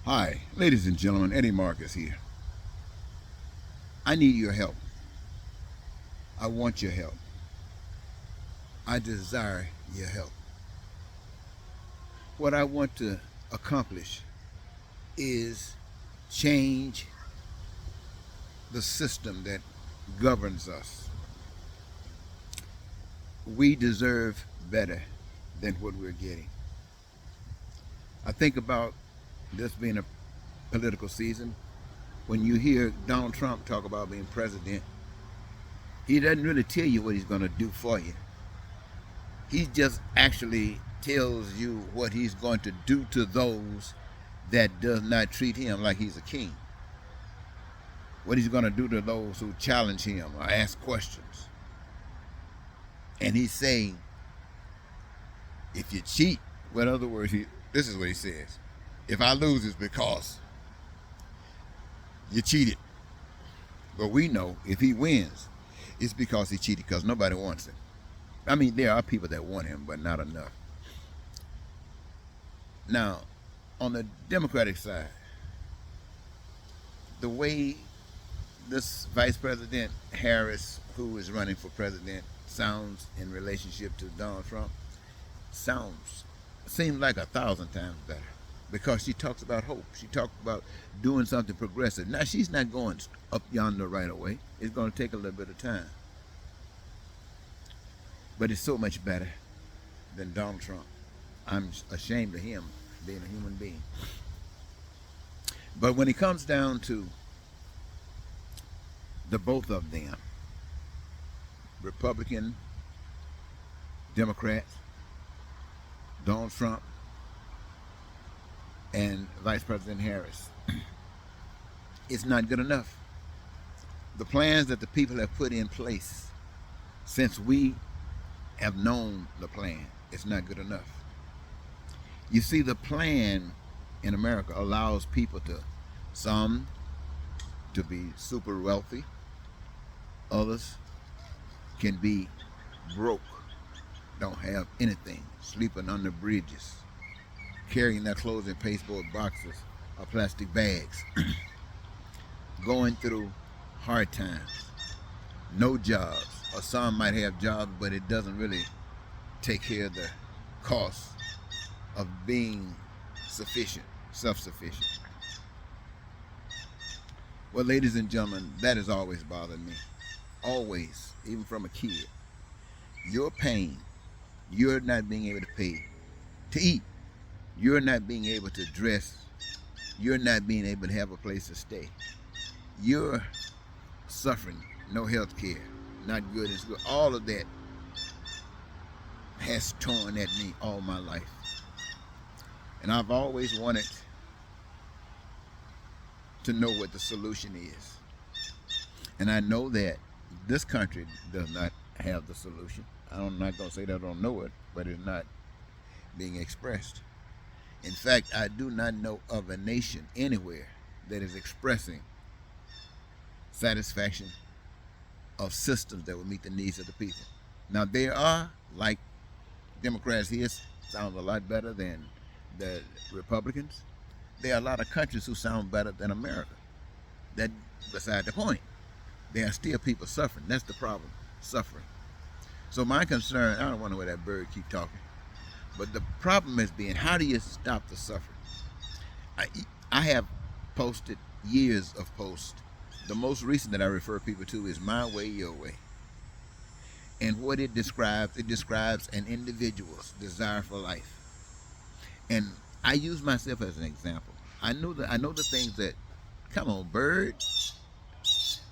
Hi, ladies and gentlemen, Eddie Marcus here. I need your help. I want your help. I desire your help. What I want to accomplish is change the system that governs us. We deserve better than what we're getting. I think about this being a political season. When you hear Donald Trump talk about being president, he doesn't really tell you what he's going to do for you. He just actually tells you what he's going to do to those that does not treat him like he's a king. What he's going to do to those who challenge him or ask questions. And he's saying, if you cheat, well, in other words, this is what he says. If I lose, it's because you cheated. But we know if he wins, it's because he cheated, because nobody wants him. I mean, there are people that want him, but not enough. Now, on the Democratic side, the way this Vice President Harris, who is running for president, sounds in relationship to Donald Trump, seems like 1,000 times better, because she talks about hope. She talks about doing something progressive. Now, she's not going up yonder right away. It's going to take a little bit of time. But it's so much better than Donald Trump. I'm ashamed of him being a human being. But when it comes down to the both of them, Republican, Democrats, Donald Trump, and Vice President Harris, it's not good enough. The plans that the people have put in place since we have known the plan, it's not good enough. You see, the plan in America allows people some to be super wealthy, others can be broke, don't have anything, sleeping under bridges, carrying their clothes in pasteboard boxes or plastic bags, going through hard times, no jobs, or some might have jobs, but it doesn't really take care of the cost of being sufficient, self-sufficient. Well, ladies and gentlemen, that has always bothered me. Always, even from a kid. Your pain, you're not being able to pay to eat. You're not being able to dress. You're not being able to have a place to stay. You're suffering, no health care, not good in school. All of that has torn at me all my life. And I've always wanted to know what the solution is. And I know that this country does not have the solution. I'm not going to say that I don't know it, but it's not being expressed. In fact, I do not know of a nation anywhere that is expressing satisfaction of systems that will meet the needs of the people. Now, there are, like Democrats here, sound a lot better than the Republicans. There are a lot of countries who sound better than America. That's beside the point. There are still people suffering. That's the problem, suffering. So my concern, I don't want to hear that bird keep talking, but the problem is being, how do you stop the suffering? I have posted years of posts. The most recent that I refer people to is My Way, Your Way. And what it describes an individual's desire for life. And I use myself as an example. I know the things that, come on, bird.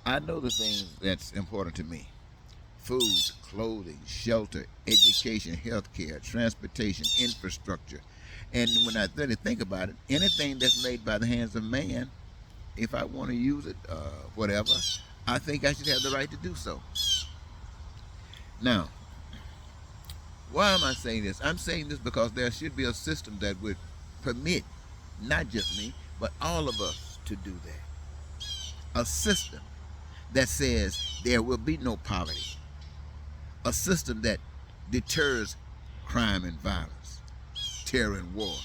I know the things that's important to me. Food, clothing, shelter, education, healthcare, transportation, infrastructure. And when I really think about it, anything that's made by the hands of man, if I want to use it, whatever, I think I should have the right to do so. Now, why am I saying this? I'm saying this because there should be a system that would permit, not just me, but all of us to do that. A system that says there will be no poverty. A system that deters crime and violence, terror and war,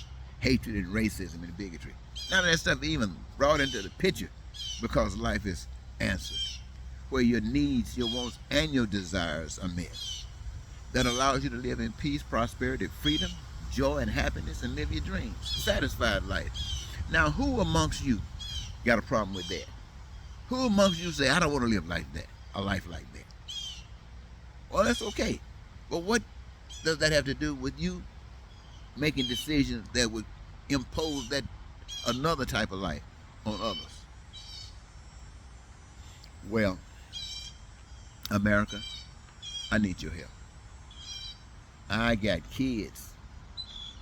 hatred and racism and bigotry. None of that stuff even brought into the picture because life is answered, where your needs, your wants, and your desires are met. That allows you to live in peace, prosperity, freedom, joy, and happiness, and live your dreams. Satisfied life. Now, who amongst you got a problem with that? Who amongst you say, I don't want to live like that, a life like that? Well, that's okay. But what does that have to do with you making decisions that would impose that another type of life on others? Well, America, I need your help. I got kids,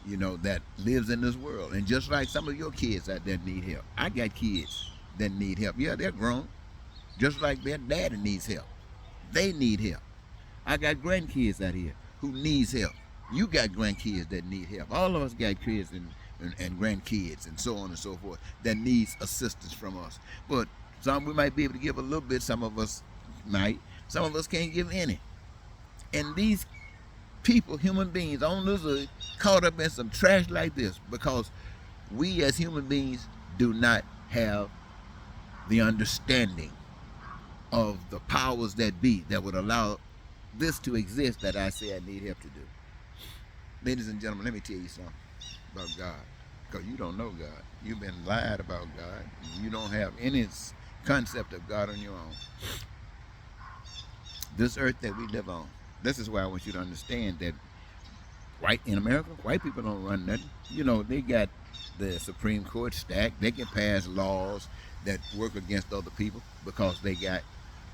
that lives in this world. And just like some of your kids out there need help, I got kids that need help. Yeah, they're grown. Just like their daddy needs help. They need help. I got grandkids out here who needs help. You got grandkids that need help. All of us got kids and grandkids and so on and so forth that needs assistance from us. But some we might be able to give a little bit, some of us might. Some of us can't give any. And these people, human beings on this earth, caught up in some trash like this because we as human beings do not have the understanding of the powers that be that would allow this to exist that I say I need help to do. Ladies and gentlemen, let me tell you something about God, because you don't know God. You've been lied about God. You don't have any concept of God on your own. This earth that we live on, this is why I want you to understand that in America, white people don't run nothing. They got the Supreme Court stacked. They can pass laws that work against other people because they got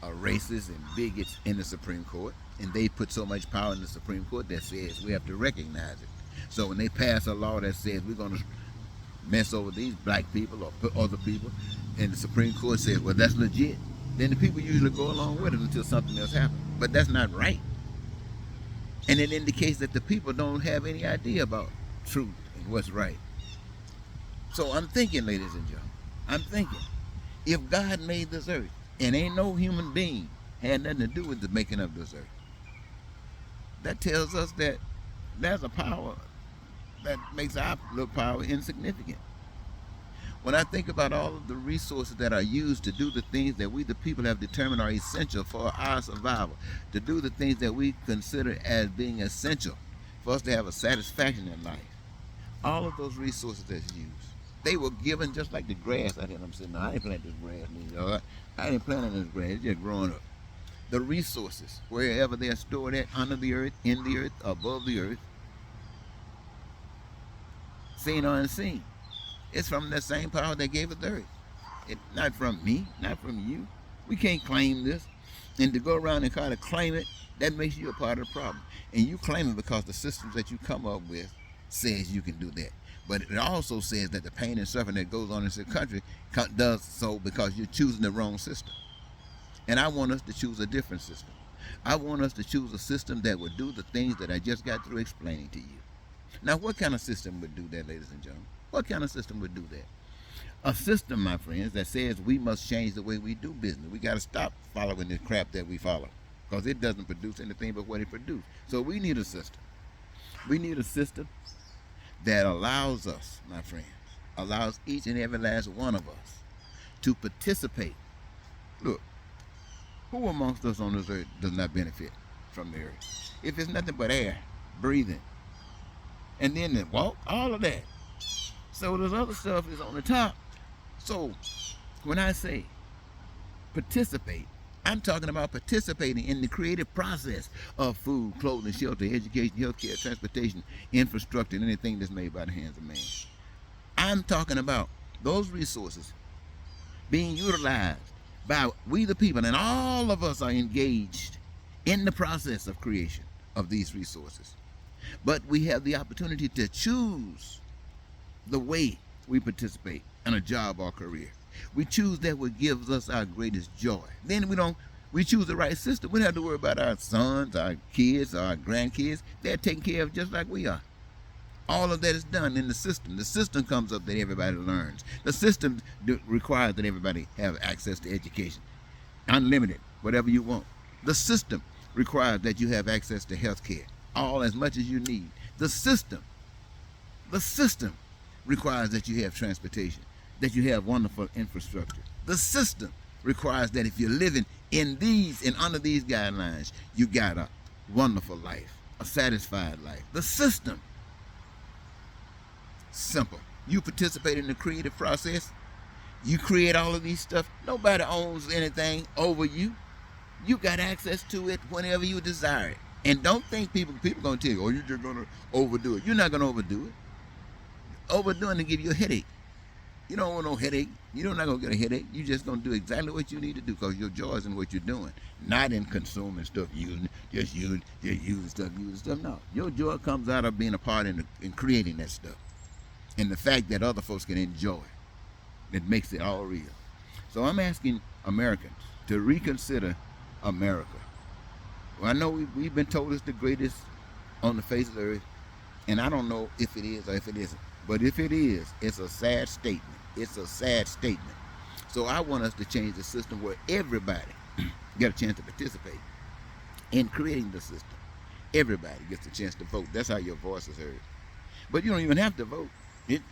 racists and bigots in the Supreme Court. And they put so much power in the Supreme Court that says we have to recognize it. So when they pass a law that says we're going to mess over these black people or other people, and the Supreme Court says, well, that's legit, then the people usually go along with it until something else happens. But that's not right. And it indicates that the people don't have any idea about truth and what's right. So I'm thinking, ladies and gentlemen, if God made this earth and ain't no human being had nothing to do with the making of this earth, that tells us that there's a power that makes our little power insignificant. When I think about all of the resources that are used to do the things that we, the people, have determined are essential for our survival, to do the things that we consider as being essential for us to have a satisfaction in life, all of those resources that's used, they were given just like the grass out here. I'm saying, no, I ain't planting this grass. I ain't planting this grass. It's just growing up. The resources, wherever they are stored at, under the earth, in the earth, above the earth, seen or unseen, it's from that same power that gave us the earth. Not from me, not from you. We can't claim this. And to go around and try to claim it, that makes you a part of the problem. And you claim it because the systems that you come up with says you can do that. But it also says that the pain and suffering that goes on in this country does so because you're choosing the wrong system. And I want us to choose a different system. I want us to choose a system that would do the things that I just got through explaining to you. Now, what kind of system would do that, ladies and gentlemen? What kind of system would do that? A system, my friends, that says we must change the way we do business. We got to stop following the crap that we follow because it doesn't produce anything but what it produces. So we need a system. We need a system that allows us, my friends, allows each and every last one of us to participate. Look, who amongst us on this earth does not benefit from the earth? If it's nothing but air, breathing, and then the walk, all of that. So this other stuff is on the top. So when I say participate, I'm talking about participating in the creative process of food, clothing, shelter, education, healthcare, transportation, infrastructure, and anything that's made by the hands of man. I'm talking about those resources being utilized by we the people, and all of us are engaged in the process of creation of these resources. But we have the opportunity to choose the way we participate in a job or career. We choose that what gives us our greatest joy. Then we choose the right system. We don't have to worry about our sons, our kids, our grandkids. They're taken care of just like we are. All of that is done in the system. The system comes up that everybody learns. The system requires that everybody have access to education. Unlimited, whatever you want. The system requires that you have access to health care. All as much as you need. The system requires that you have transportation, that you have wonderful infrastructure. The system requires that if you're living in these and under these guidelines, you got a wonderful life, a satisfied life. The system, simple. You participate in the creative process. You create all of these stuff. Nobody owns anything over you. You got access to it whenever you desire it. And don't think people gonna tell you, oh, you're just gonna overdo it. You're not gonna overdo it. Overdoing to give you a headache. You don't want no headache. You're not gonna get a headache. You're just gonna do exactly what you need to do because your joy is in what you're doing, not in consuming stuff, using stuff. No, your joy comes out of being a part in creating that stuff, and the fact that other folks can enjoy it. That makes it all real. So I'm asking Americans to reconsider America. Well, I know we've been told it's the greatest on the face of the earth, and I don't know if it is or if it isn't. But if it is, it's a sad statement. It's a sad statement. So I want us to change the system where everybody get a chance to participate in creating the system. Everybody gets a chance to vote. That's how your voice is heard. But you don't even have to vote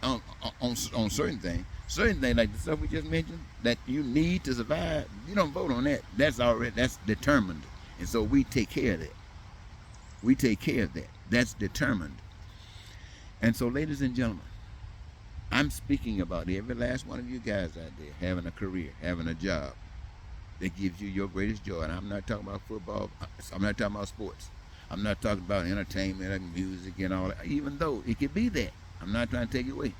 on certain things. Certain things like the stuff we just mentioned that you need to survive, you don't vote on that. That's determined. And so we take care of that. We take care of that. That's determined. And so, ladies and gentlemen, I'm speaking about every last one of you guys out there having a career, having a job that gives you your greatest joy. And I'm not talking about football. I'm not talking about sports. I'm not talking about entertainment and music and all that, even though it could be that. I'm not trying to take it away.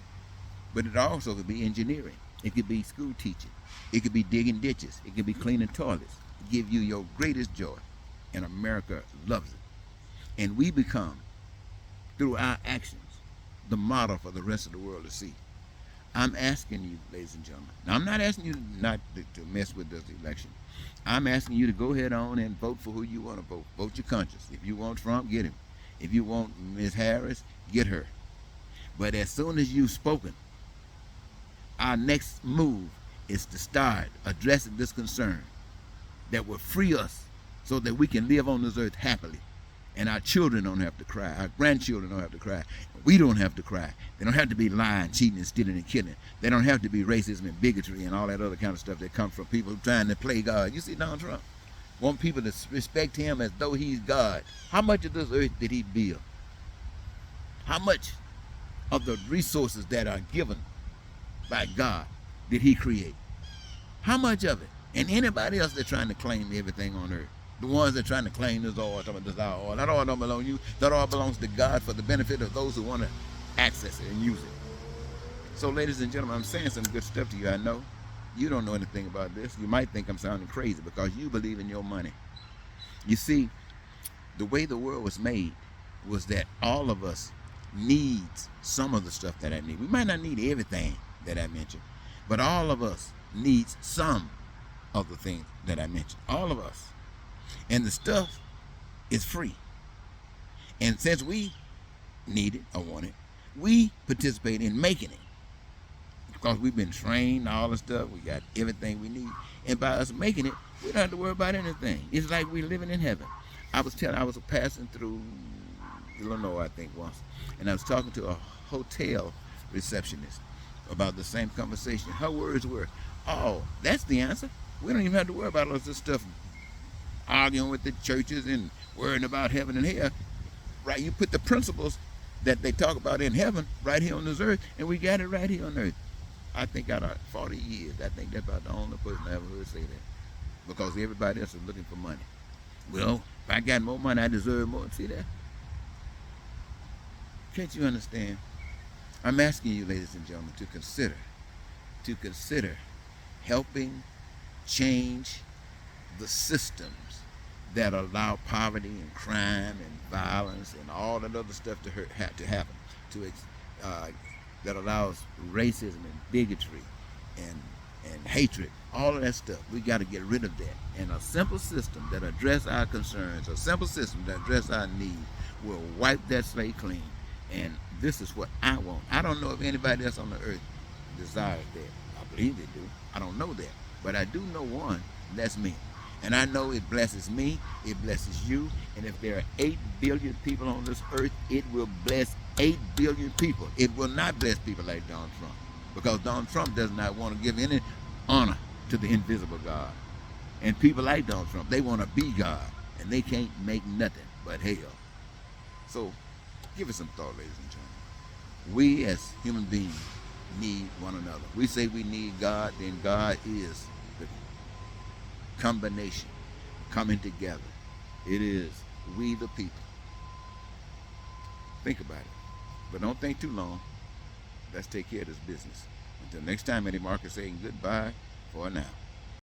But it also could be engineering. It could be school teaching. It could be digging ditches. It could be cleaning toilets. It give you your greatest joy. And America loves it. And we become, through our actions, the model for the rest of the world to see. I'm asking you, ladies and gentlemen. Now, I'm not asking you not to mess with this election. I'm asking you to go ahead on and vote for who you want to vote. Vote your conscience. If you want Trump, get him. If you want Ms. Harris, get her. But as soon as you've spoken, our next move is to start addressing this concern that will free us so that we can live on this earth happily. And our children don't have to cry. Our grandchildren don't have to cry. We don't have to cry. They don't have to be lying, cheating, and stealing, and killing. They don't have to be racism and bigotry and all that other kind of stuff that comes from people trying to play God. You see Donald Trump? Want people to respect him as though he's God. How much of this earth did he build? How much of the resources that are given by God did he create? How much of it? And anybody else that's trying to claim everything on earth. The ones that are trying to claim this oil, talking about this our oil. That oil don't belong to you. That oil belongs to God for the benefit of those who want to access it and use it. So, ladies and gentlemen, I'm saying some good stuff to you. I know you don't know anything about this. You might think I'm sounding crazy because you believe in your money. You see, the way the world was made was that all of us needs some of the stuff that I need. We might not need everything that I mentioned, but all of us needs some of the things that I mentioned. All of us. And the stuff is free. And since we need it or want it, we participate in making it. Because we've been trained, all the stuff, we got everything we need. And by us making it, we don't have to worry about anything. It's like we're living in heaven. I was passing through Illinois, I think, once. And I was talking to a hotel receptionist about the same conversation. Her words were, oh, that's the answer. We don't even have to worry about all this stuff, arguing with the churches and worrying about heaven and hell. Right? You put the principles that they talk about in heaven right here on this earth, and we got it right here on earth. I think out of 40 years, I think that's about the only person I ever heard say that. Because everybody else is looking for money. Well, if I got more money, I deserve more. See that? Can't you understand? I'm asking you, ladies and gentlemen, to consider helping change the systems that allow poverty and crime and violence and all that other stuff to happen, that allows racism and bigotry and hatred, all of that stuff. We got to get rid of that. And a simple system that address our concerns, a simple system that address our needs, will wipe that slate clean. And this is what I want. I don't know if anybody else on the earth desires that. I believe they do. I don't know that. But I do know one, and that's me. And I know it blesses me, it blesses you, and if there are 8 billion people on this earth, it will bless 8 billion people. It will not bless people like Donald Trump, because Donald Trump does not want to give any honor to the invisible God. And people like Donald Trump, they want to be God, and they can't make nothing but hell. So give it some thought, ladies and gentlemen. We as human beings need one another. We say we need God, then God is the combination coming together. It is we the people. Think about it. But don't think too long. Let's take care of this business. Until next time, Eddie Marcus saying goodbye for now.